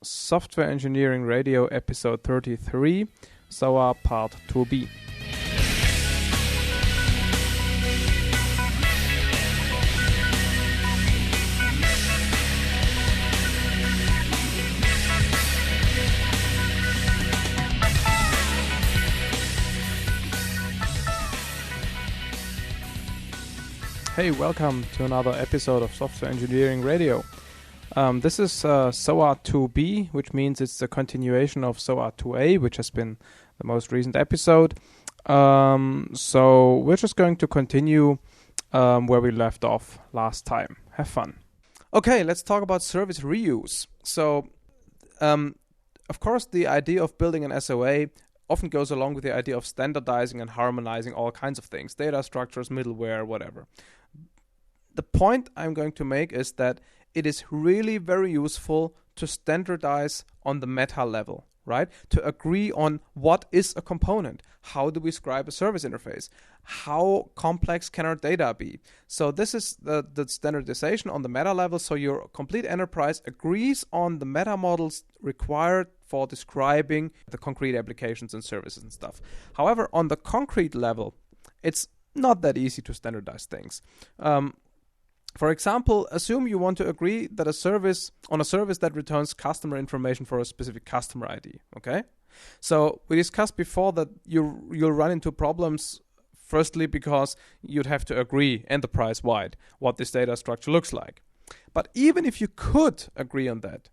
Software Engineering Radio episode 33, Sca part 2b. Hey, welcome to another episode of Software Engineering Radio. This is Sca 2b, which means it's the continuation of Sca 2a, which has been the most recent episode. So we're just going to continue where we left off last time. Have fun. Okay, let's talk about service reuse. So, of course, the idea of building an SOA often goes along with the idea of standardizing and harmonizing all kinds of things, data structures, middleware, whatever. The point I'm going to make is that it is really very useful to standardize on the meta level, right? To agree on what is a component. How do we describe a service interface? How complex can our data be? So this is the standardization on the meta level. So your complete enterprise agrees on the meta models required for describing the concrete applications and services and stuff. However, on the concrete level, it's not that easy to standardize things. For example, assume you want to agree that a service that returns customer information for a specific customer ID. Okay, so we discussed before that you'll run into problems. Firstly, because you'd have to agree enterprise-wide what this data structure looks like. But even if you could agree on that,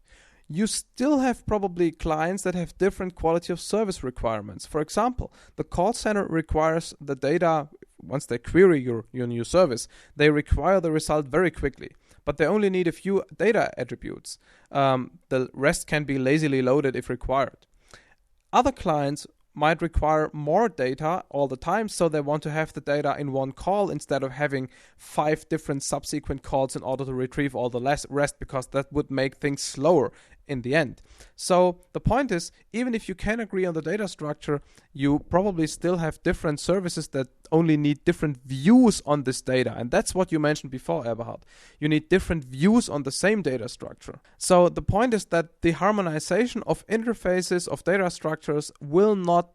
you still have probably clients that have different quality of service requirements. For example, the call center requires the data. Once they query your new service, they require the result very quickly, but they only need a few data attributes. The rest can be lazily loaded if required. Other clients might require more data all the time, so they want to have the data in one call instead of having 5 different subsequent calls in order to retrieve all the rest, because that would make things slower in the end. So the point is, even if you can agree on the data structure, you probably still have different services that only need different views on this data. And that's what you mentioned before, Eberhard. You need different views on the same data structure. So the point is that the harmonization of interfaces of data structures will not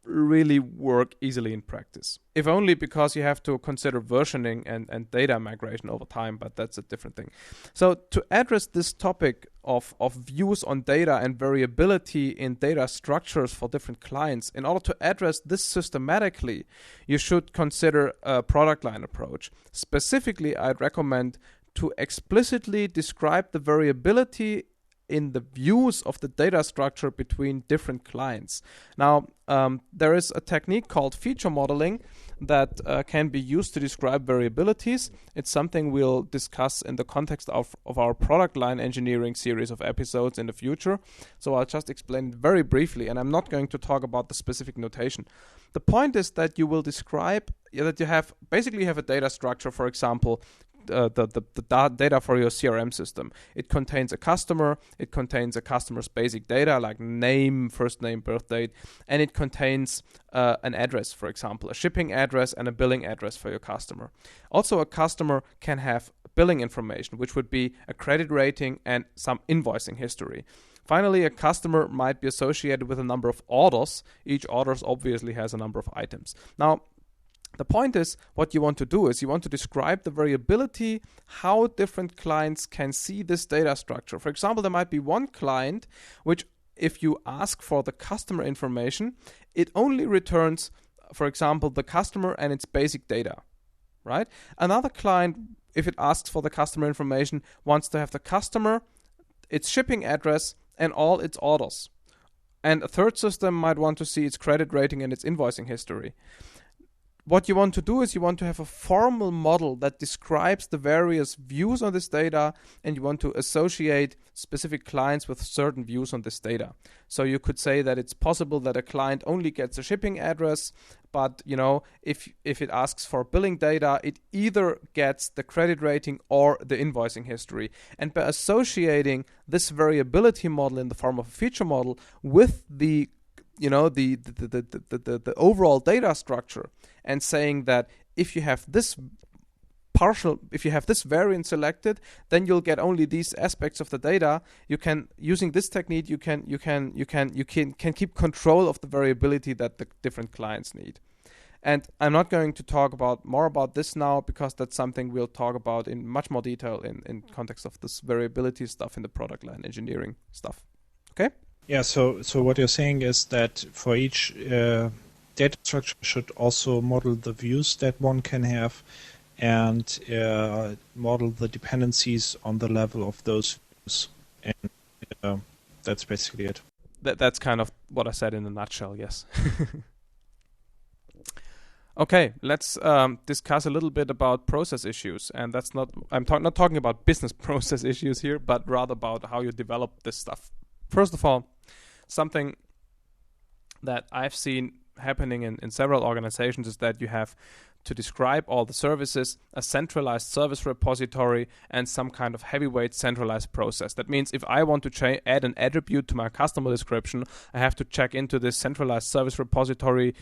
really work easily in practice. If only because you have to consider versioning and data migration over time, but that's a different thing. So to address this topic of views on data and variability in data structures for different clients, in order to address this systematically, you should consider a product line approach. Specifically, I'd recommend to explicitly describe the variability in the views of the data structure between different clients. Now, there is a technique called feature modeling that can be used to describe variabilities. It's something we'll discuss in the context of our product line engineering series of episodes in the future. So I'll just explain it very briefly, and I'm not going to talk about the specific notation. The point is that you will describe that you have a data structure, for example, the data for your CRM system. It contains a customer, it contains a customer's basic data like name, first name, birth date, and it contains an address, for example, a shipping address and a billing address for your customer. Also, a customer can have billing information, which would be a credit rating and some invoicing history. Finally, a customer might be associated with a number of orders. Each order obviously has a number of items. Now, the point is, what you want to do is you want to describe the variability, how different clients can see this data structure. For example, there might be one client which, if you ask for the customer information, it only returns, for example, the customer and its basic data, right? Another client, if it asks for the customer information, wants to have the customer, its shipping address, and all its orders. And a third system might want to see its credit rating and its invoicing history. What you want to do is you want to have a formal model that describes the various views on this data, and you want to associate specific clients with certain views on this data. So you could say that it's possible that a client only gets a shipping address, but if it asks for billing data, it either gets the credit rating or the invoicing history. And by associating this variability model in the form of a feature model with the overall data structure, and saying that if you have this partial, if you have this variant selected, then you'll get only these aspects of the data. You can, using this technique, you can keep control of the variability that the different clients need. And I'm not going to talk more about this now, because that's something we'll talk about in much more detail in context of this variability stuff in the product line engineering stuff. Okay? Yeah, so what you're saying is that for each data structure should also model the views that one can have, and model the dependencies on the level of those views. And that's basically it. That's kind of what I said in a nutshell, yes. Okay, let's discuss a little bit about process issues, and that's not not talking about business process issues here, but rather about how you develop this stuff. First of all, something that I've seen happening in several organizations is that you have to describe all the services, a centralized service repository, and some kind of heavyweight centralized process. That means if I want to add an attribute to my customer description, I have to check into this centralized service repository,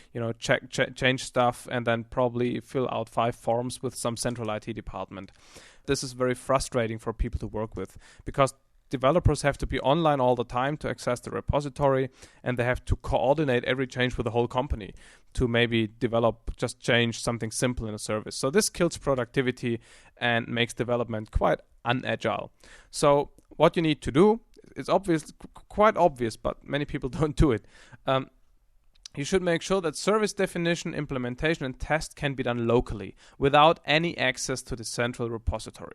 change stuff, and then probably fill out 5 forms with some central IT department. This is very frustrating for people to work with, because developers have to be online all the time to access the repository, and they have to coordinate every change with the whole company to maybe change something simple in a service. So this kills productivity and makes development quite unagile. So what you need to do, it's quite obvious, but many people don't do it. You should make sure that service definition, implementation, and test can be done locally without any access to the central repository.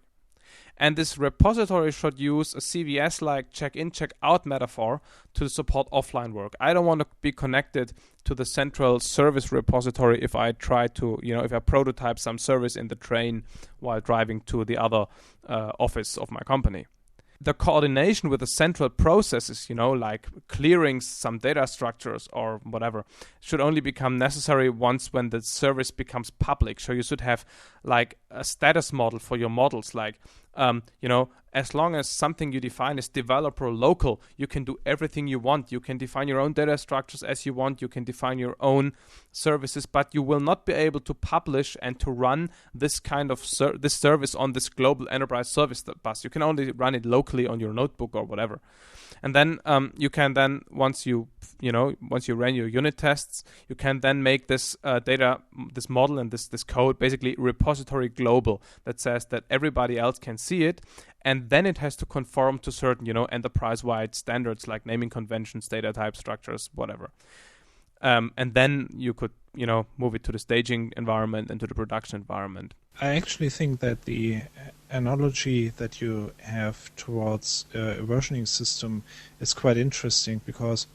And this repository should use a CVS-like check-in, check-out metaphor to support offline work. I don't want to be connected to the central service repository if I try to, if I prototype some service in the train while driving to the other office of my company. The coordination with the central processes, like clearing some data structures or whatever, should only become necessary when the service becomes public. So you should have like a status model for your models, like, as long as something you define is developer local, you can do everything you want. You can define your own data structures as you want. You can define your own services, but you will not be able to publish and to run this kind of this service on this global enterprise service bus. You can only run it locally on your notebook or whatever. And then you can then, once you ran your unit tests, you can then make this this model and this code basically repository global, that says that everybody else can see it, and then it has to conform to certain enterprise-wide standards like naming conventions, data type structures, whatever. And then you could move it to the staging environment and to the production environment. I actually think that the analogy that you have towards a versioning system is quite interesting, because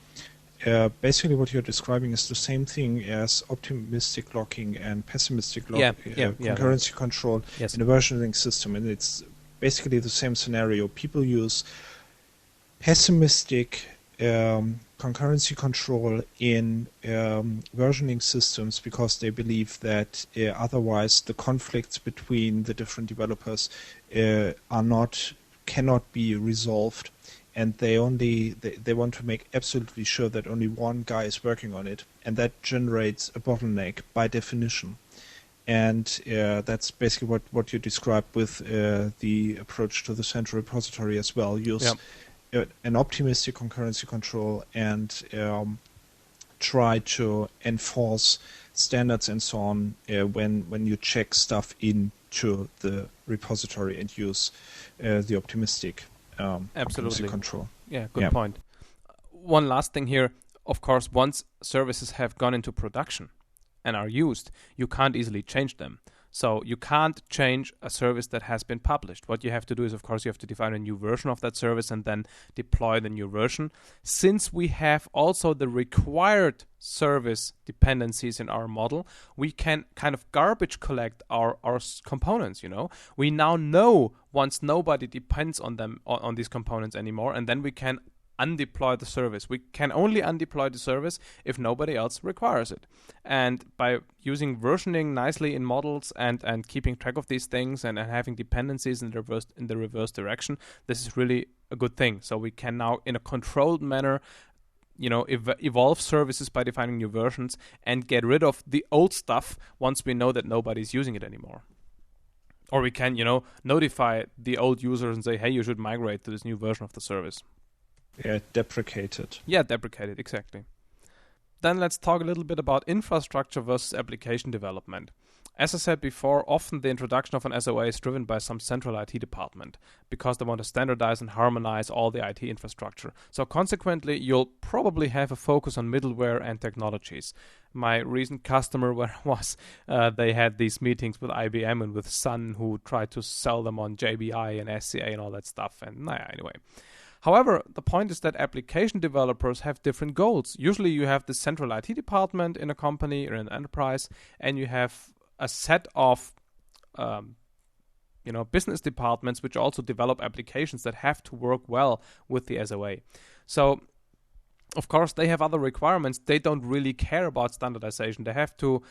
basically what you're describing is the same thing as optimistic locking and pessimistic concurrency control in a versioning system, and it's basically the same scenario. People use pessimistic concurrency control in versioning systems because they believe that otherwise the conflicts between the different developers cannot be resolved, and they want to make absolutely sure that only one guy is working on it, and that generates a bottleneck by definition. And that's basically what you described with the approach to the central repository as well. Use an optimistic concurrency control and try to enforce standards and so on when you check stuff into the repository, and use the optimistic concurrency control. Yeah, good point. One last thing here. Of course, once services have gone into production and are used, you can't easily change them. So you can't change a service that has been published. What you have to do is, of course, you have to define a new version of that service and then deploy the new version. Since we have also the required service dependencies in our model, we can kind of garbage collect our components, We now know once nobody depends on them, on these components anymore, and then we can undeploy the service. We can only undeploy the service if nobody else requires it. And by using versioning nicely in models and keeping track of these things and having dependencies in the reverse direction, this is really a good thing. So we can now, in a controlled manner, evolve services by defining new versions and get rid of the old stuff once we know that nobody's using it anymore. Or we can, notify the old users and say, hey, you should migrate to this new version of the service. Yeah, deprecate it. Yeah, deprecate it, exactly. Then let's talk a little bit about infrastructure versus application development. As I said before, often the introduction of an SOA is driven by some central IT department because they want to standardize and harmonize all the IT infrastructure. So consequently, you'll probably have a focus on middleware and technologies. My recent customer they had these meetings with IBM and with Sun, who tried to sell them on JBI and SCA and all that stuff. And anyway. However, the point is that application developers have different goals. Usually you have the central IT department in a company or in an enterprise, and you have a set of business departments which also develop applications that have to work well with the SOA. So, of course, they have other requirements. They don't really care about standardization. They have to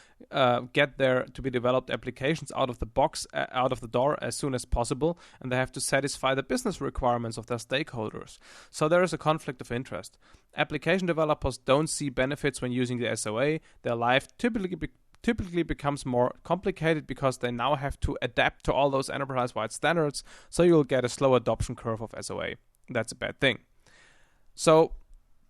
get their to be developed applications out of the box, out of the door as soon as possible, and they have to satisfy the business requirements of their stakeholders. So there is a conflict of interest. Application developers don't see benefits when using the SOA. Their life typically becomes more complicated because they now have to adapt to all those enterprise-wide standards, so you'll get a slow adoption curve of SOA. That's a bad thing. So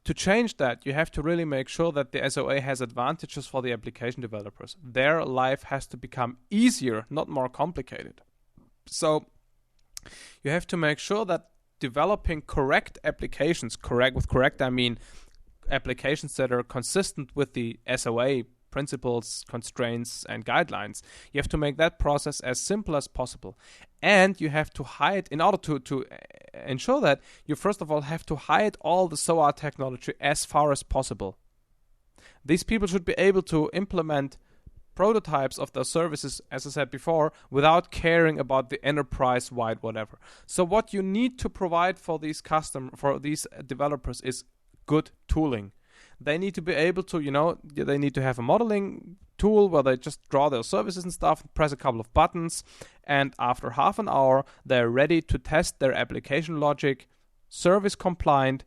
to change that, you have to really make sure that the SOA has advantages for the application developers. Their life has to become easier, not more complicated. So you have to make sure that developing correct applications, with correct I mean applications that are consistent with the SOA principles, constraints, and guidelines. You have to make that process as simple as possible. And you have to hide, in order to ensure that, you first of all have to hide all the SOA technology as far as possible. These people should be able to implement prototypes of their services, as I said before, without caring about the enterprise-wide whatever. So what you need to provide for these developers is good tooling. They need to be able to, they need to have a modeling tool where they just draw their services and stuff, press a couple of buttons, and after half an hour, they're ready to test their application logic, service compliant,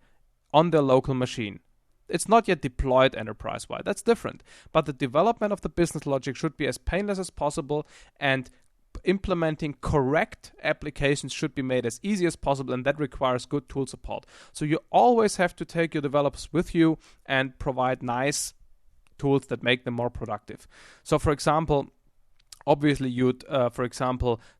on their local machine. It's not yet deployed enterprise-wide. That's different. But the development of the business logic should be as painless as possible, and implementing correct applications should be made as easy as possible, and that requires good tool support. So you always have to take your developers with you and provide nice tools that make them more productive. So for example, obviously you'd,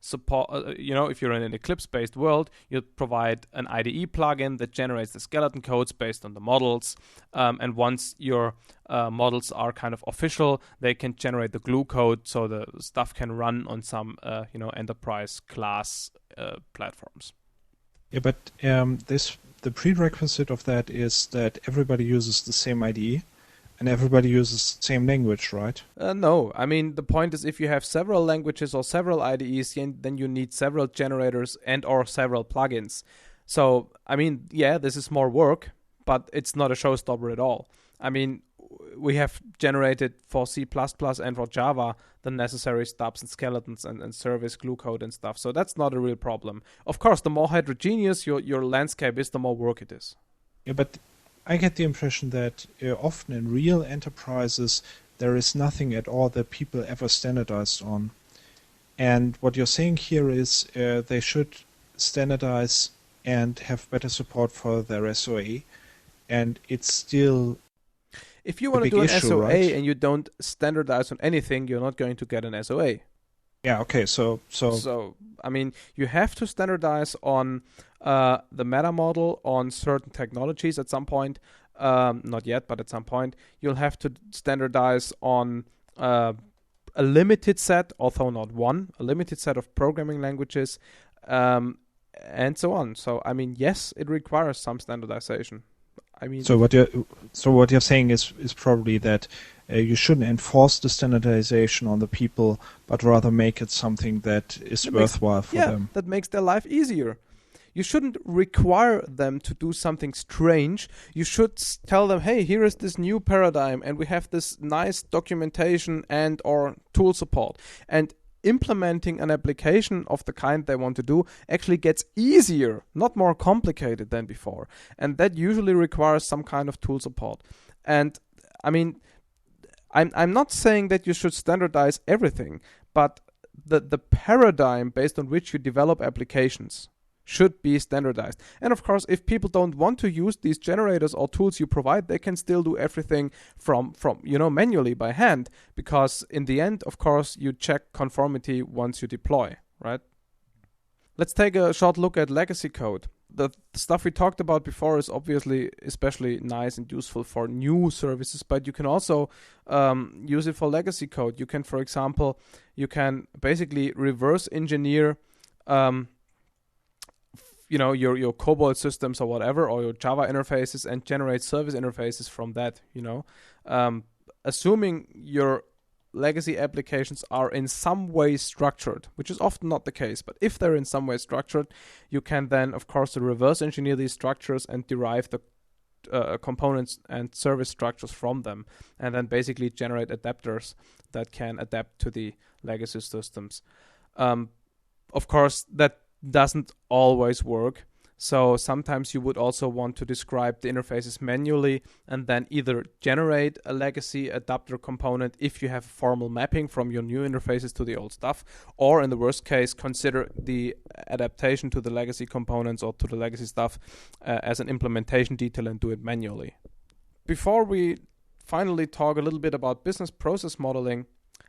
support, if you're in an Eclipse-based world, you'd provide an IDE plugin that generates the skeleton codes based on the models. And once your models are kind of official, they can generate the glue code so the stuff can run on some, enterprise class platforms. Yeah, but the prerequisite of that is that everybody uses the same IDE. And everybody uses the same language, right? No. I mean, the point is if you have several languages or several IDEs, then you need several generators and or several plugins. So, I mean, yeah, this is more work, but it's not a showstopper at all. I mean, we have generated for C++ and for Java the necessary stubs and skeletons and service glue code and stuff. So that's not a real problem. Of course, the more heterogeneous your landscape is, the more work it is. Yeah, but I get the impression that often in real enterprises there is nothing at all that people ever standardized on. And what you're saying here is they should standardize and have better support for their SOA. And it's still if you want to do an issue, SOA, right? And you don't standardize on anything, you're not going to get an SOA. Yeah, okay, so I mean, you have to standardize on the meta model on certain technologies at some point. Not yet, but at some point. You'll have to standardize on a limited set, although not one, a limited set of programming languages, and so on. So, I mean, yes, it requires some standardization. I mean, so what you're saying is probably that you shouldn't enforce the standardization on the people, but rather make it something that is worthwhile for them. That makes their life easier. You shouldn't require them to do something strange. You should tell them, hey, here is this new paradigm, and we have this nice documentation and or tool support. And implementing an application of the kind they want to do actually gets easier, not more complicated than before. And that usually requires some kind of tool support. And I mean, I'm not saying that you should standardize everything, but the paradigm based on which you develop applications should be standardized. And of course, if people don't want to use these generators or tools you provide, they can still do everything from manually by hand, because in the end, of course, you check conformity once you deploy, right? Let's take a short look at legacy code. The stuff we talked about before is obviously especially nice and useful for new services, but you can also use it for legacy code. You can, for example, basically reverse engineer your COBOL systems or whatever, or your Java interfaces, and generate service interfaces from that, assuming your legacy applications are in some way structured, which is often not the case, but if they're in some way structured, you can then, of course, reverse engineer these structures and derive the components and service structures from them, and then basically generate adapters that can adapt to the legacy systems. Of course, that doesn't always work. So sometimes you would also want to describe the interfaces manually and then either generate a legacy adapter component if you have formal mapping from your new interfaces to the old stuff, or in the worst case, consider the adaptation to the legacy components or to the legacy stuff as an implementation detail and do it manually. Before we finally talk a little bit about business process modeling,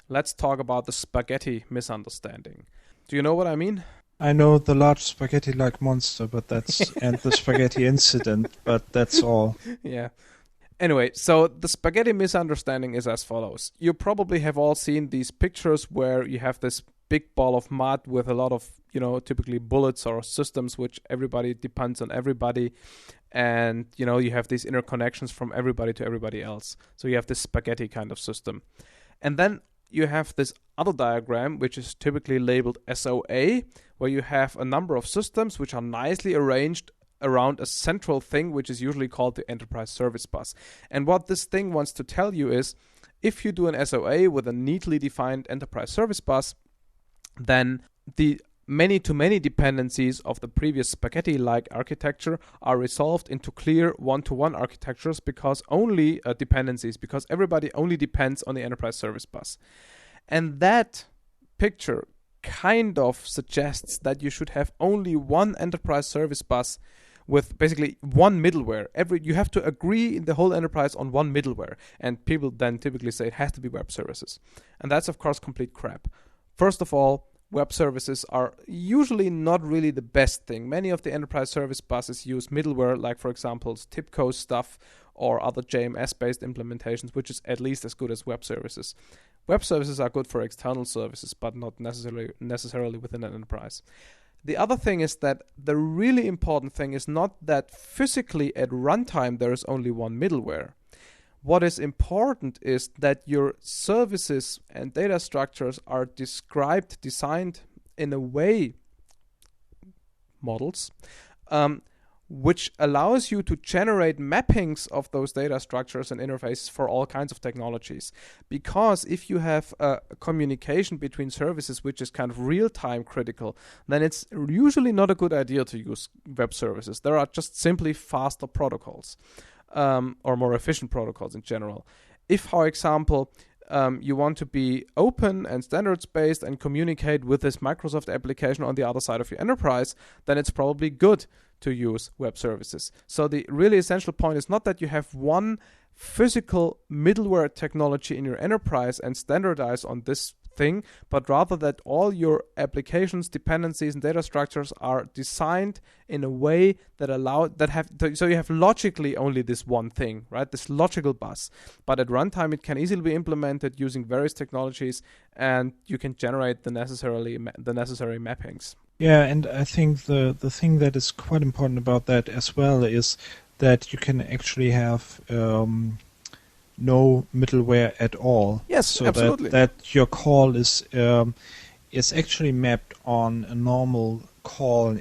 let's talk about the spaghetti misunderstanding. Do you know what I mean? I know the large spaghetti-like monster, but and the spaghetti incident, but that's all. Yeah. Anyway, so the spaghetti misunderstanding is as follows. You probably have all seen these pictures where you have this big ball of mud with a lot of, typically bullets or systems which everybody depends on everybody. And, you have these interconnections from everybody to everybody else. So you have this spaghetti kind of system. And then you have this other diagram, which is typically labeled SOA, where you have a number of systems which are nicely arranged around a central thing, which is usually called the enterprise service bus. And what this thing wants to tell you is, if you do an SOA with a neatly defined enterprise service bus, then the many-to-many dependencies of the previous spaghetti-like architecture are resolved into clear one-to-one architectures because everybody only depends on the enterprise service bus. And that picture kind of suggests that you should have only one enterprise service bus with basically one middleware. You have to agree in the whole enterprise on one middleware, and people then typically say it has to be web services. And that's, of course, complete crap. First of all, web services are usually not really the best thing. Many of the enterprise service buses use middleware, like, for example, TIBCO stuff or other JMS-based implementations, which is at least as good as web services. Web services are good for external services, but not necessarily within an enterprise. The other thing is that the really important thing is not that physically at runtime there is only one middleware. What is important is that your services and data structures are designed in a way, models, which allows you to generate mappings of those data structures and interfaces for all kinds of technologies. Because if you have a communication between services which is kind of real-time critical, then it's usually not a good idea to use web services. There are just simply faster protocols. Or more efficient protocols in general. If, for example, you want to be open and standards-based and communicate with this Microsoft application on the other side of your enterprise, then it's probably good to use web services. So the really essential point is not that you have one physical middleware technology in your enterprise and standardize on this thing, but rather that all your applications, dependencies, and data structures are designed in a way that so you have logically only this one thing, right? This logical bus. But at runtime, it can easily be implemented using various technologies, and you can generate the necessary mappings. Yeah, and I think the thing that is quite important about that as well is that you can actually have no middleware at all. Yes, so absolutely. that your call is actually mapped on a normal call,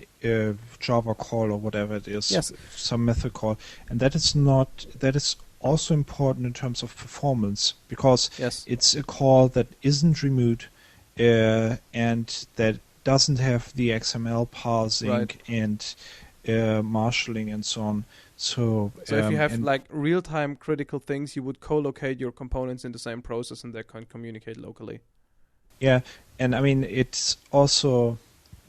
Java call or whatever it is. Yes. Some method call, and that is also important in terms of performance, because it's a call that isn't remote and that doesn't have the XML parsing and marshalling and so on. So if you have like real-time critical things, you would co-locate your components in the same process and they can communicate locally. Yeah, and I mean, it's also,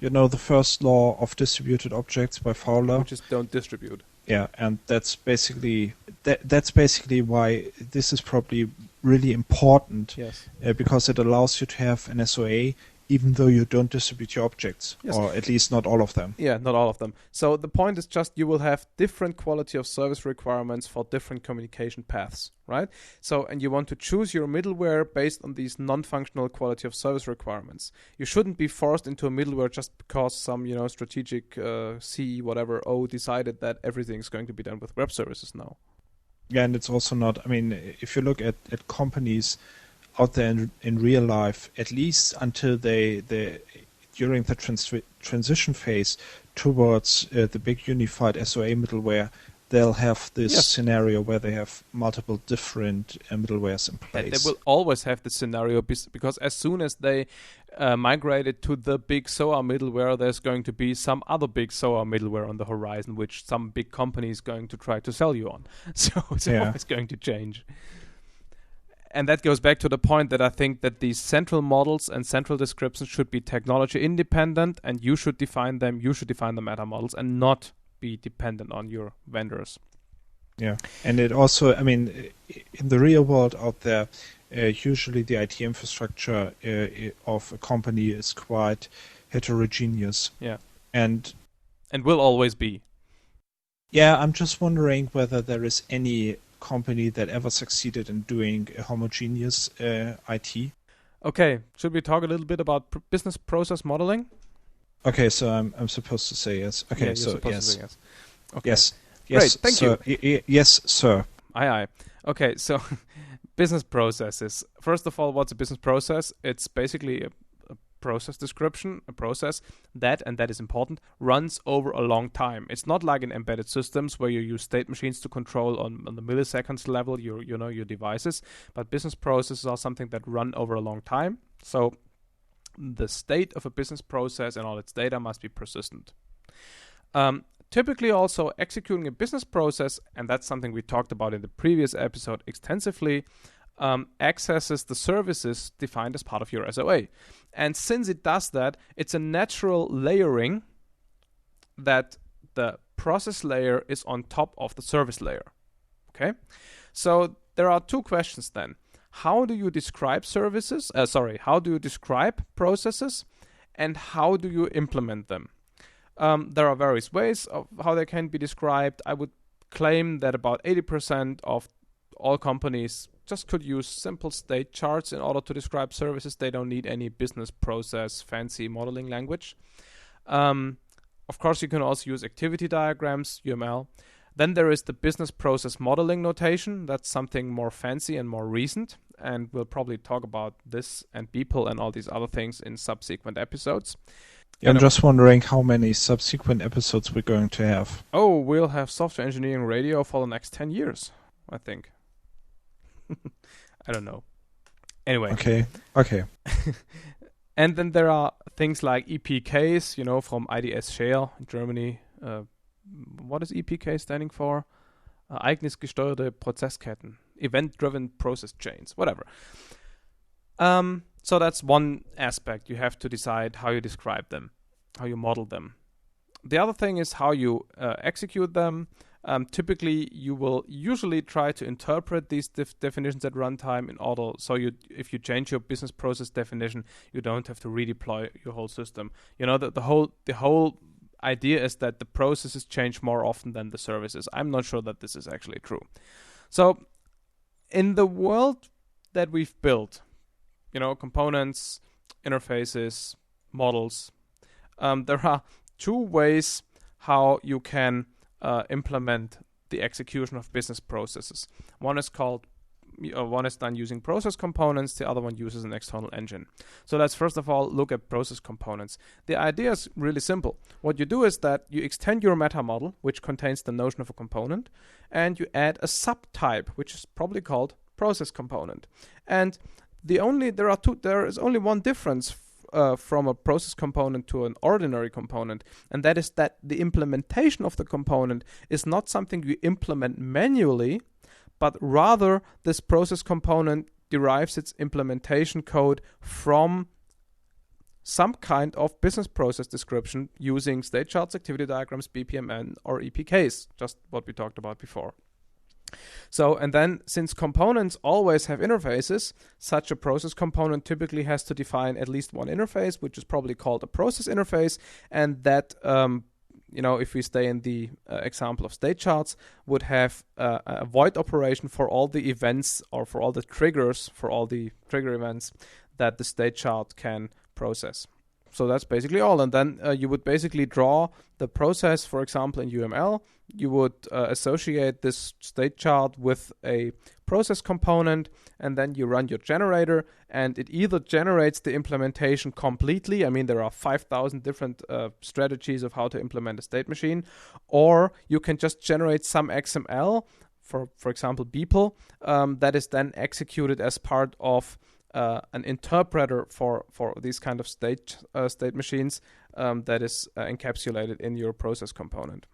the first law of distributed objects by Fowler. Which is don't distribute. Yeah, and that's basically why this is probably really important. Yes. Because it allows you to have an SOA even though you don't distribute your objects, yes. or at least not all of them. Yeah, not all of them. So the point is just you will have different quality of service requirements for different communication paths, right? So, and you want to choose your middleware based on these non-functional quality of service requirements. You shouldn't be forced into a middleware just because some, strategic C whatever O decided that everything's going to be done with web services now. Yeah, and it's also not, if you look at companies out there in real life, at least until they during the transition phase towards the big unified SOA middleware, they'll have this scenario where they have multiple different middlewares in place. They will always have this scenario because as soon as they migrated to the big SOA middleware, there's going to be some other big SOA middleware on the horizon, which some big company is going to try to sell you on. So it's always going to change. And that goes back to the point that I think that these central models and central descriptions should be technology independent, and you should define them. You should define the meta models and not be dependent on your vendors. Yeah, and it also, in the real world out there, usually the IT infrastructure of a company is quite heterogeneous. Yeah, and will always be. Yeah, I'm just wondering whether there is any company that ever succeeded in doing a homogeneous IT. Okay, should we talk a little bit about business process modeling? Okay, so I'm supposed to say yes. Okay, so yes. To say yes. Okay. Yes. Great, thank you. Yes, sir. Aye. Okay, so business processes. First of all, what's a business process? It's basically a process description, a process that, and that is important, runs over a long time. It's not like in embedded systems where you use state machines to control on the milliseconds level your devices, but business processes are something that run over a long time. So the state of a business process and all its data must be persistent. Typically also executing a business process, and that's something we talked about in the previous episode extensively, accesses the services defined as part of your SOA. And since it does that, it's a natural layering that the process layer is on top of the service layer. Okay? So there are two questions then. How do you describe services? How do you describe processes? And how do you implement them? There are various ways of how they can be described. I would claim that about 80% of all companies just could use simple state charts in order to describe services. They don't need any business process fancy modeling language. Of course, you can also use activity diagrams, UML. Then there is the business process modeling notation. That's something more fancy and more recent. And we'll probably talk about this and BPL and all these other things in subsequent episodes. Yeah, I'm just wondering how many subsequent episodes we're going to have. Oh, we'll have software engineering radio for the next 10 years, I think. I don't know. Anyway. Okay. And then there are things like EPKs, from IDS Share in Germany. What is EPK standing for? Ereignisgesteuerte Prozessketten. Event-driven process chains. Whatever. So that's one aspect. You have to decide how you describe them, how you model them. The other thing is how you execute them. Typically, you will usually try to interpret these definitions at runtime in order, so if you change your business process definition, you don't have to redeploy your whole system. The whole idea is that the processes change more often than the services. I'm not sure that this is actually true. So, in the world that we've built, components, interfaces, models, there are two ways how you can implement the execution of business processes. One is done using process components, the other one uses an external engine. So let's first of all look at process components. The idea is really simple. What you do is that you extend your meta model, which contains the notion of a component, and you add a subtype, which is probably called process component. And there is only one difference from a process component to an ordinary component, and that is that the implementation of the component is not something you implement manually, but rather this process component derives its implementation code from some kind of business process description using state charts, activity diagrams, BPMN, or EPKs, just what we talked about before. So, and then since components always have interfaces, such a process component typically has to define at least one interface, which is probably called a process interface, and that if we stay in the example of state charts, would have a void operation for all the events or for all the triggers, for all the trigger events that the state chart can process. So that's basically all. And then you would basically draw the process, for example, in UML. You would associate this state chart with a process component, and then you run your generator, and it either generates the implementation completely. I mean, there are 5,000 different strategies of how to implement a state machine, or you can just generate some XML, for example, Beeple, that is then executed as part of an interpreter for these kind of state machines that is encapsulated in your process component.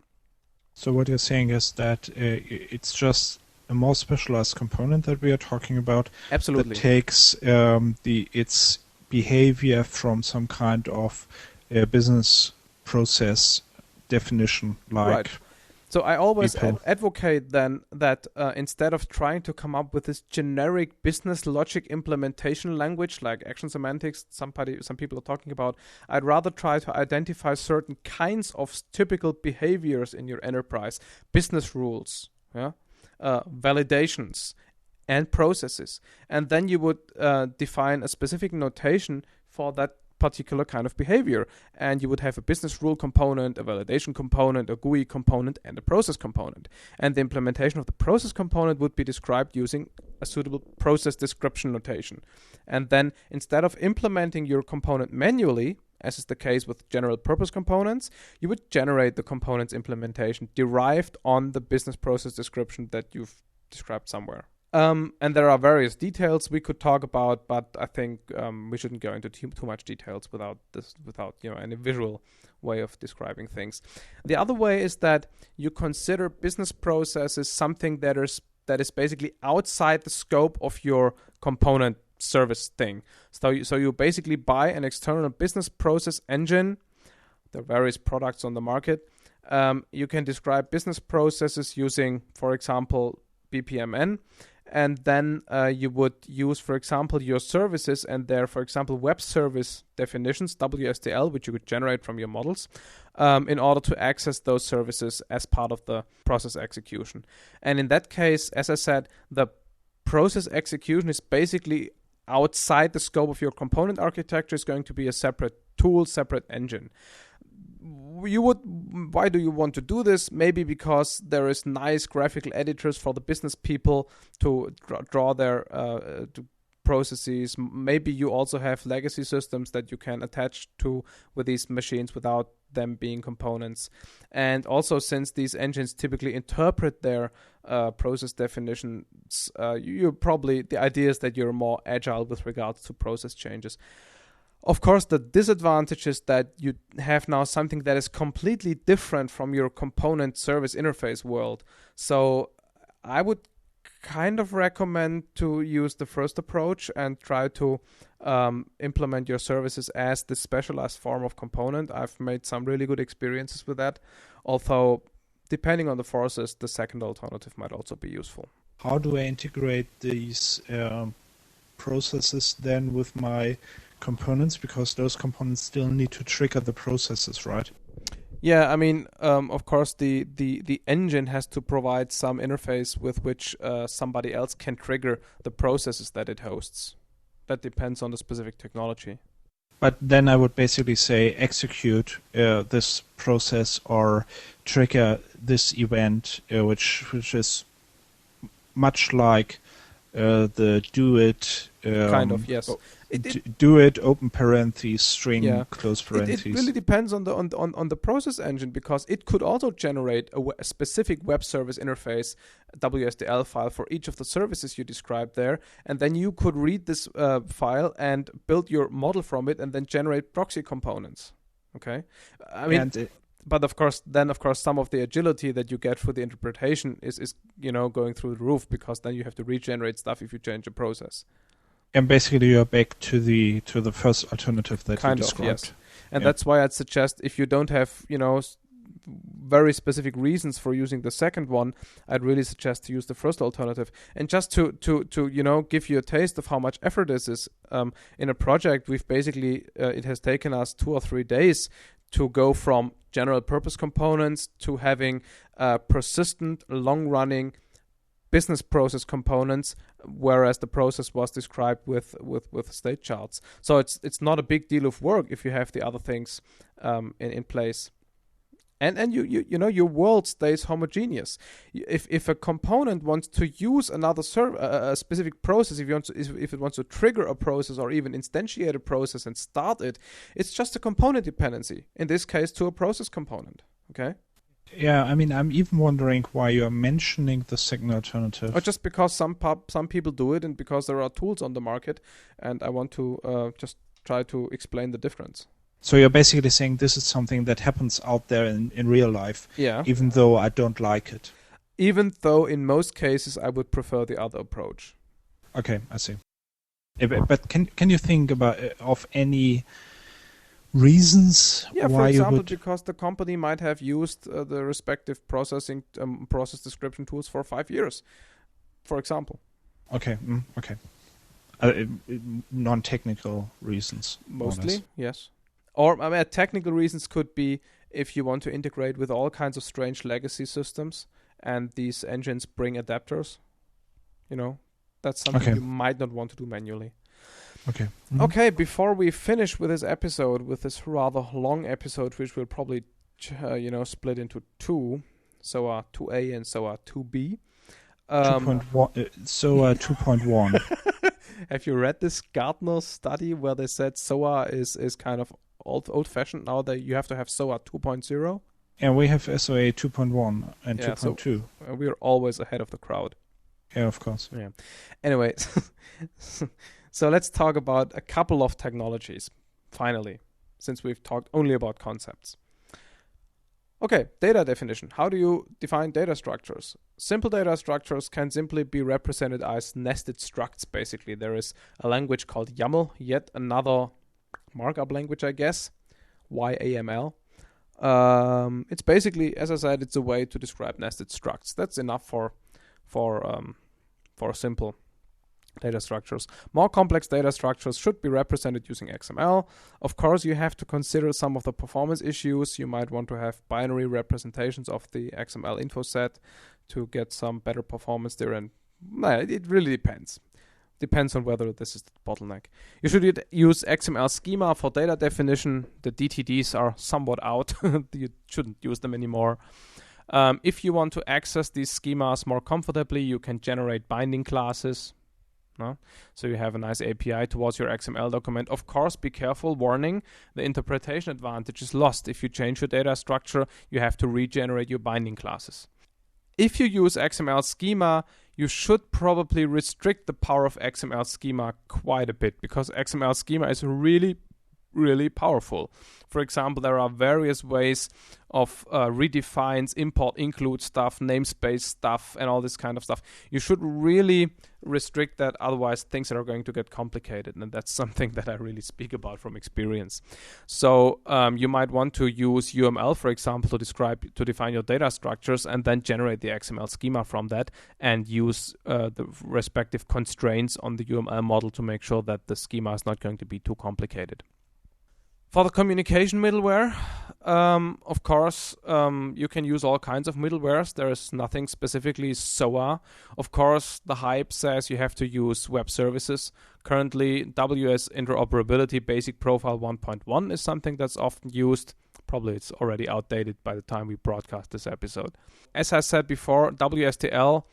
So what you're saying is that it's just a more specialized component that we are talking about. Absolutely. That takes its behavior from some kind of business process definition, like. Right. So I always advocate then that instead of trying to come up with this generic business logic implementation language like action semantics, some people are talking about, I'd rather try to identify certain kinds of typical behaviors in your enterprise, business rules, validations, and processes. And then you would define a specific notation for that particular kind of behavior, and you would have a business rule component, a validation component, a GUI component, and a process component. And the implementation of the process component would be described using a suitable process description notation. And then instead of implementing your component manually, as is the case with general purpose components, you would generate the component's implementation derived on the business process description that you've described somewhere. And there are various details we could talk about, but I think we shouldn't go into too much details without any visual way of describing things. The other way is that you consider business processes something that is basically outside the scope of your component service thing. So you basically buy an external business process engine. There are various products on the market. You can describe business processes using, for example, BPMN. And then you would use, for example, your services and their, for example, web service definitions, WSDL, which you could generate from your models, in order to access those services as part of the process execution. And in that case, as I said, the process execution is basically outside the scope of your component architecture. Is going to be a separate tool, separate engine. Why do you want to do this? Maybe because there is nice graphical editors for the business people to draw their processes. Maybe you also have legacy systems that you can attach to with these machines without them being components. And also, since these engines typically interpret their process definitions, the idea is that you're more agile with regards to process changes. Of course, the disadvantage is that you have now something that is completely different from your component service interface world. So I would kind of recommend to use the first approach and try to implement your services as the specialized form of component. I've made some really good experiences with that, although depending on the forces, the second alternative might also be useful. How do I integrate these processes then with my components, because those components still need to trigger the processes, right? Yeah, I mean, of course, the engine has to provide some interface with which somebody else can trigger the processes that it hosts. That depends on the specific technology. But then I would basically say execute this process or trigger this event, which is much like the do it kind of, yes. Do it open parentheses string close parentheses. It really depends on the process engine, because it could also generate a specific web service interface WSDL file for each of the services you described there, and then you could read this file and build your model from it, and then generate proxy components. Okay, I mean. But of course, some of the agility that you get for the interpretation is going through the roof, because then you have to regenerate stuff if you change a process. And basically, you're back to the first alternative that you described. Yes. And that's why I'd suggest, if you don't have, very specific reasons for using the second one, I'd really suggest to use the first alternative. And just to give you a taste of how much effort this is, in a project, we've basically, it has taken us 2 or 3 days to go from general purpose components to having persistent, long-running business process components, whereas the process was described with state charts. So it's not a big deal of work if you have the other things in place. And your world stays homogeneous. If a component wants to use another a specific process, if it wants to trigger a process or even instantiate a process and start it, it's just a component dependency. In this case, to a process component. Okay. Yeah, I mean, I'm even wondering why you are mentioning the second alternative. Or just because some people do it, and because there are tools on the market, and I want to just try to explain the difference. So you're basically saying this is something that happens out there in real life, even though I don't like it. Even though in most cases I would prefer the other approach. Okay, I see. But can you think of any reasons why for example, you would... because the company might have used the respective process description tools for 5 years, for example. Okay, okay. Non-technical reasons. Mostly, yes. Or technical reasons could be if you want to integrate with all kinds of strange legacy systems, and these engines bring adapters. That's something you might not want to do manually. Okay. Okay, before we finish with this episode, with this rather long episode, which we'll probably split into 2, SOA 2a and SOA 2b. 2.1. Have you read this Gartner study where they said SOA is kind of old-fashioned now? That you have to have SOA 2.0? And we have SOA 2.1 and 2.2. So we're always ahead of the crowd. Yeah, of course. Yeah. Anyway, so let's talk about a couple of technologies, finally, since we've talked only about concepts. Okay, data definition. How do you define data structures? Simple data structures can simply be represented as nested structs, basically. There is a language called YAML, yet another markup language, I guess, YAML. It's basically, as I said, it's a way to describe nested structs. That's enough for simple data structures. More complex data structures should be represented using XML. Of course, you have to consider some of the performance issues. You might want to have binary representations of the XML info set to get some better performance there. And it really depends. Depends on whether this is the bottleneck. You should use XML schema for data definition. The DTDs are somewhat out. You shouldn't use them anymore. If you want to access these schemas more comfortably, you can generate binding classes. No? So you have a nice API towards your XML document. Of course, be careful, warning, the interpretation advantage is lost. If you change your data structure, you have to regenerate your binding classes. If you use XML schema, you should probably restrict the power of XML schema quite a bit, because XML schema is really, really powerful. For example, there are various ways of redefines, import, include stuff, namespace stuff, and all this kind of stuff. You should really restrict that, otherwise things are going to get complicated, and that's something that I really speak about from experience. So you might want to use UML, for example, to define your data structures, and then generate the XML schema from that, and use the respective constraints on the UML model to make sure that the schema is not going to be too complicated. For the communication middleware, of course, you can use all kinds of middlewares. There is nothing specifically SOA. Of course, the hype says you have to use web services. Currently, WS Interoperability Basic Profile 1.1 is something that's often used. Probably it's already outdated by the time we broadcast this episode. As I said before, WSTL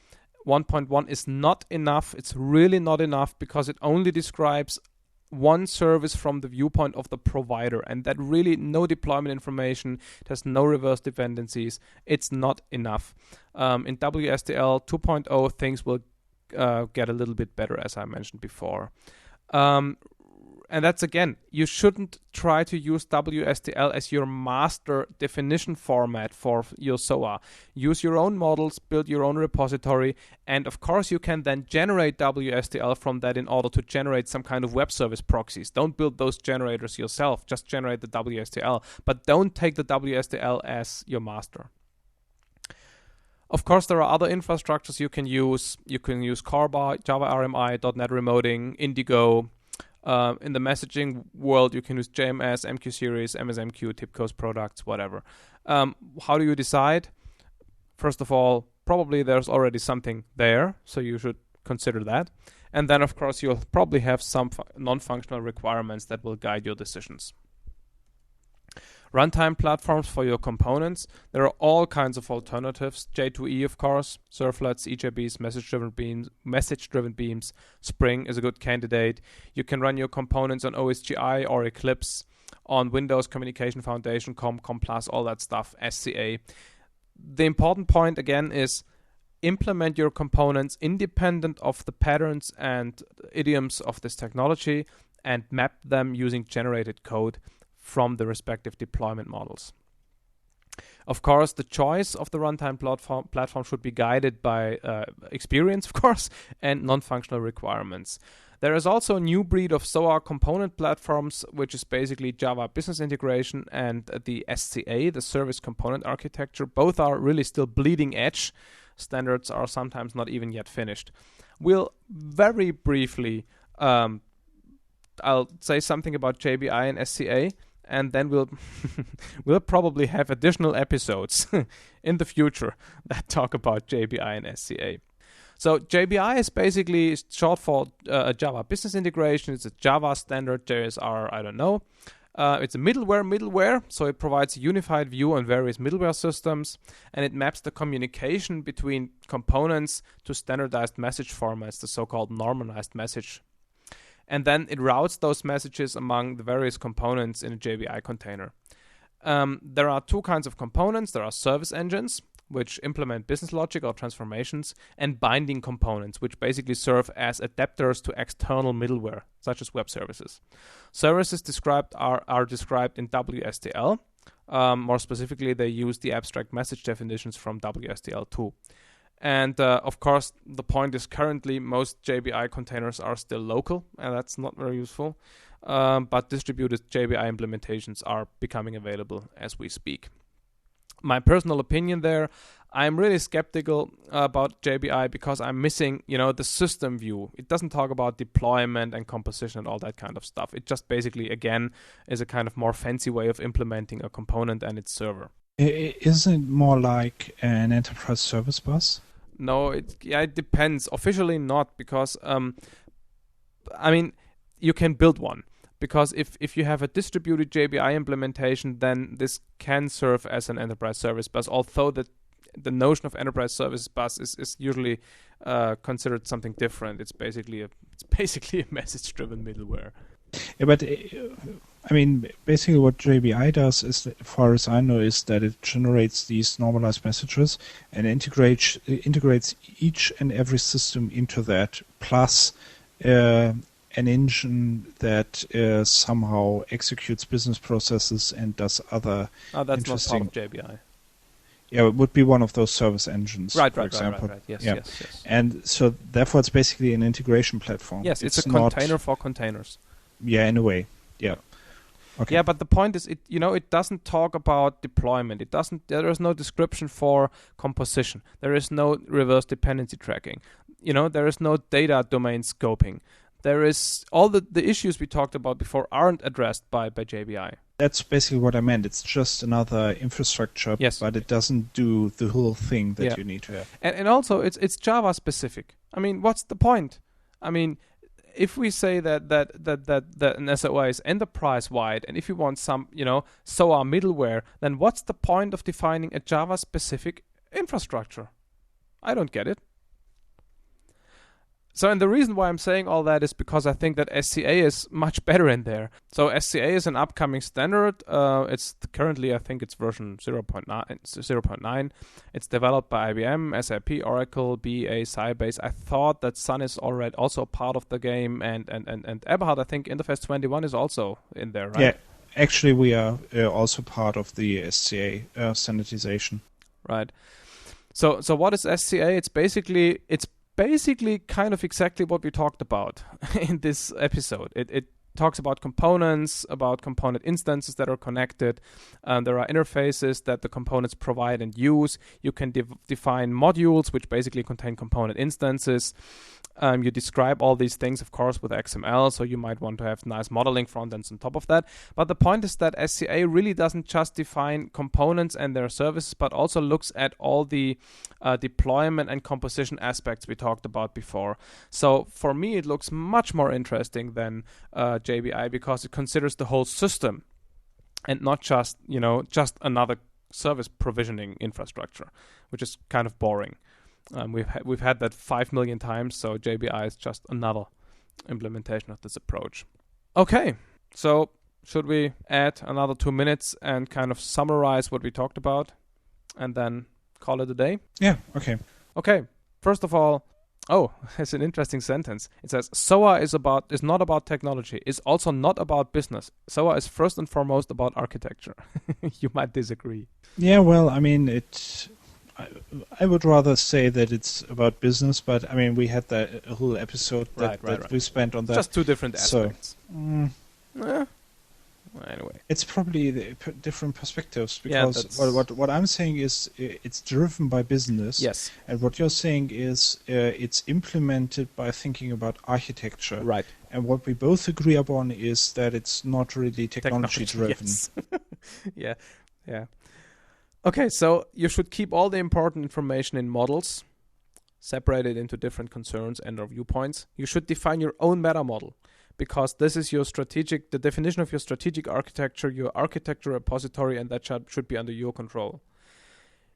1.1 is not enough. It's really not enough, because it only describes one service from the viewpoint of the provider, and that really no deployment information. It has no reverse dependencies. It's not enough. In WSTL 2.0, things will get a little bit better, as I mentioned before. And that's again, you shouldn't try to use WSDL as your master definition format for your SOA. Use your own models, build your own repository, and of course you can then generate WSDL from that in order to generate some kind of web service proxies. Don't build those generators yourself, just generate the WSDL, but don't take the WSDL as your master. Of course, there are other infrastructures you can use. You can use Carba, Java RMI, .NET Remoting, Indigo. In the messaging world, you can use JMS, MQ Series, MSMQ, TIBCO's products, whatever. How do you decide? First of all, probably there's already something there, so you should consider that. And then, of course, you'll probably have some non-functional requirements that will guide your decisions. Runtime platforms for your components. There are all kinds of alternatives. J2E, of course, servlets, EJBs, message-driven beams. Spring is a good candidate. You can run your components on OSGI or Eclipse, on Windows Communication Foundation, COM+, all that stuff, SCA. The important point, again, is implement your components independent of the patterns and idioms of this technology and map them using generated code from the respective deployment models. Of course, the choice of the runtime platform should be guided by experience, of course, and non-functional requirements. There is also a new breed of SOA component platforms, which is basically Java Business Integration and the SCA, the Service Component Architecture. Both are really still bleeding edge. Standards are sometimes not even yet finished. We'll very briefly, I'll say something about JBI and SCA, and then we'll probably have additional episodes in the future that talk about JBI and SCA. So JBI is basically short for Java Business Integration. It's a Java standard, JSR, I don't know. It's a middleware, so it provides a unified view on various middleware systems, and it maps the communication between components to standardized message formats, the so-called normalized message. And then it routes those messages among the various components in a JBI container. There are two kinds of components. There are service engines, which implement business logic or transformations, and binding components, which basically serve as adapters to external middleware, such as web services. Services are described in WSDL. More specifically, they use the abstract message definitions from WSDL2. And of course, the point is currently most JBI containers are still local, and that's not very useful. But distributed JBI implementations are becoming available as we speak. My personal opinion there, I'm really skeptical about JBI because I'm missing, the system view. It doesn't talk about deployment and composition and all that kind of stuff. It just basically, again, is a kind of more fancy way of implementing a component and its server. Isn't it more like an enterprise service bus? No, it depends. Officially not, because you can build one. Because if you have a distributed JBI implementation, then this can serve as an enterprise service bus, although the notion of enterprise service bus is usually considered something different. It's basically a message-driven middleware. Yeah, but basically what JBI does is, as far as I know, is that it generates these normalized messages and integrates each and every system into that, plus an engine that somehow executes business processes and does other that's interesting... not part of JBI. Yeah, it would be one of those service engines, for example. Right. Yes, yeah. yes. And so therefore it's basically an integration platform. Yes, it's a container for containers. Yeah, in a way. Yeah. Okay. Yeah, but the point is, it doesn't talk about deployment. There is no description for composition. There is no reverse dependency tracking. There is no data domain scoping. There is all the issues we talked about before aren't addressed by JBI. That's basically what I meant. It's just another infrastructure, yes, but it doesn't do the whole thing that you need to have. And also, it's Java specific. What's the point? If we say that an SOA is enterprise wide, and if you want some, SOA middleware, then what's the point of defining a Java specific infrastructure? I don't get it. So, and the reason why I'm saying all that is because I think that SCA is much better in there. So SCA is an upcoming standard. It's currently, I think it's version 0.9. It's developed by IBM, SAP, Oracle, BA, Sybase. I thought that Sun is already also part of the game, and Eberhard, I think Interface 21 is also in there, right? Yeah, actually we are also part of the SCA standardization. Right. So what is SCA? It's basically kind of exactly what we talked about in this episode. It talks about components, about component instances that are connected. There are interfaces that the components provide and use. You can define modules, which basically contain component instances. You describe all these things, of course, with XML, so you might want to have nice modeling front ends on top of that. But the point is that SCA really doesn't just define components and their services, but also looks at all the deployment and composition aspects we talked about before. So for me, it looks much more interesting than JBI because it considers the whole system and not just another service provisioning infrastructure, which is kind of boring. We've had that 5 million times, so JBI is just another implementation of this approach. Okay, so should we add another 2 minutes and kind of summarize what we talked about and then call it a day? Yeah, okay. Okay, first of all, it's an interesting sentence. It says, SOA is not about technology. It's also not about business. SOA is first and foremost about architecture. You might disagree. Yeah, well, I mean, I would rather say that it's about business, but I mean, we had that whole episode that we spent on that. Just two different aspects. Anyway, it's probably different perspectives because what I'm saying is it's driven by business. Yes. And what you're saying is it's implemented by thinking about architecture. Right. And what we both agree upon is that it's not really technology driven. Yes. Yeah. Okay, so you should keep all the important information in models, separate it into different concerns and/or viewpoints. You should define your own meta model, because this is the definition of your strategic architecture, your architecture repository, and that should be under your control.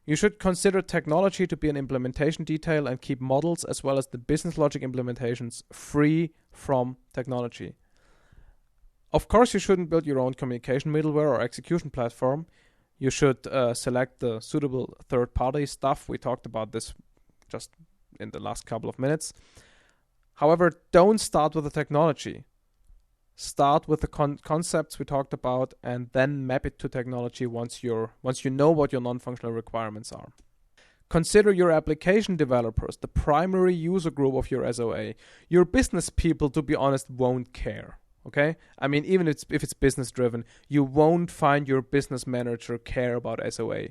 You should consider technology to be an implementation detail and keep models as well as the business logic implementations free from technology. Of course, you shouldn't build your own communication middleware or execution platform. You should select the suitable third-party stuff. We talked about this just in the last couple of minutes. However, don't start with the technology. Start with the concepts we talked about and then map it to technology once you know what your non-functional requirements are. Consider your application developers, the primary user group of your SOA. Your business people, to be honest, won't care. Okay? I mean, even if it's business driven, you won't find your business manager care about SOA.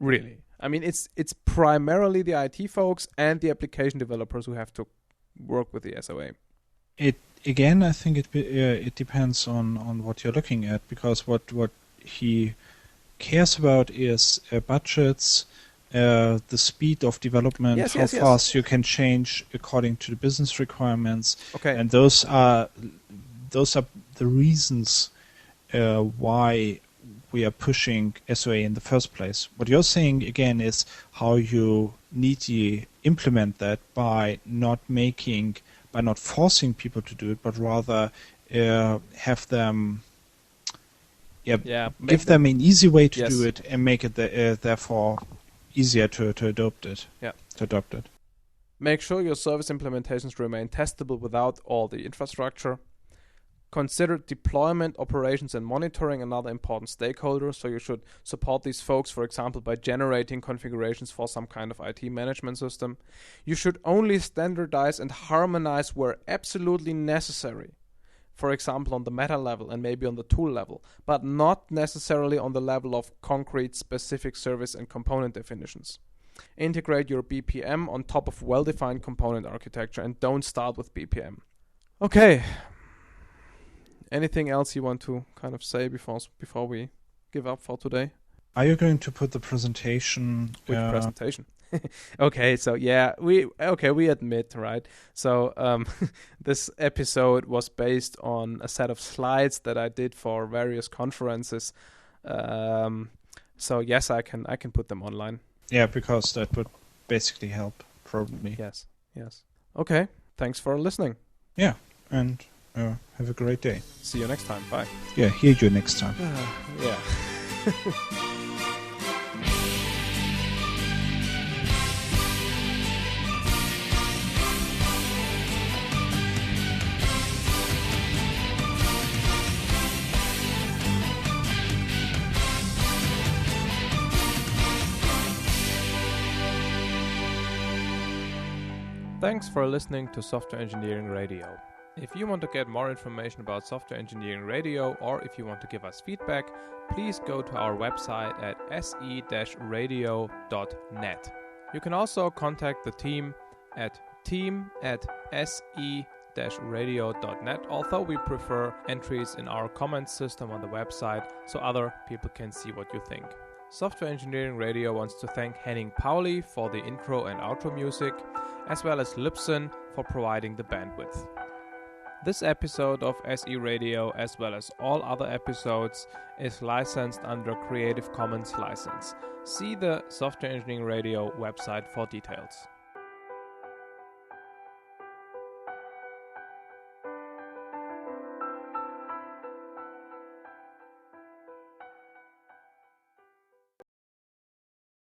Really. I mean, it's primarily the IT folks and the application developers who have to work with the SOA. I think it depends on what you're looking at, because what he cares about is budgets, the speed of development, how fast you can change according to the business requirements. Okay. And those are the reasons why we are pushing SOA in the first place. What you're saying again is how you need to implement that by not forcing people to do it, but rather have them give them an easy way to do it and make it therefore easier to adopt it. Yeah. To adopt it. Make sure your service implementations remain testable without all the infrastructure. Consider deployment, operations, and monitoring another important stakeholder. So you should support these folks, for example, by generating configurations for some kind of IT management system. You should only standardize and harmonize where absolutely necessary. For example, on the meta level and maybe on the tool level, but not necessarily on the level of concrete specific service and component definitions. Integrate your BPM on top of well-defined component architecture and don't start with BPM. Okay. Anything else you want to kind of say before we give up for today? Are you going to put the presentation? Which presentation? Okay, so we admit, right? So this episode was based on a set of slides that I did for various conferences. So yes, I can put them online. Yeah, because that would basically help, probably. Yes. Okay. thanks for listening. Yeah, and have a great day. See you next time. Bye. Yeah, hear you next time. Yeah. Thanks for listening to Software Engineering Radio. If you want to get more information about Software Engineering Radio, or if you want to give us feedback, please go to our website at se-radio.net. You can also contact the team at team@se-radio.net, although we prefer entries in our comments system on the website so other people can see what you think. Software Engineering Radio wants to thank Henning Pauli for the intro and outro music, as well as Libsyn for providing the bandwidth. This episode of SE Radio, as well as all other episodes, is licensed under Creative Commons license. See the Software Engineering Radio website for details.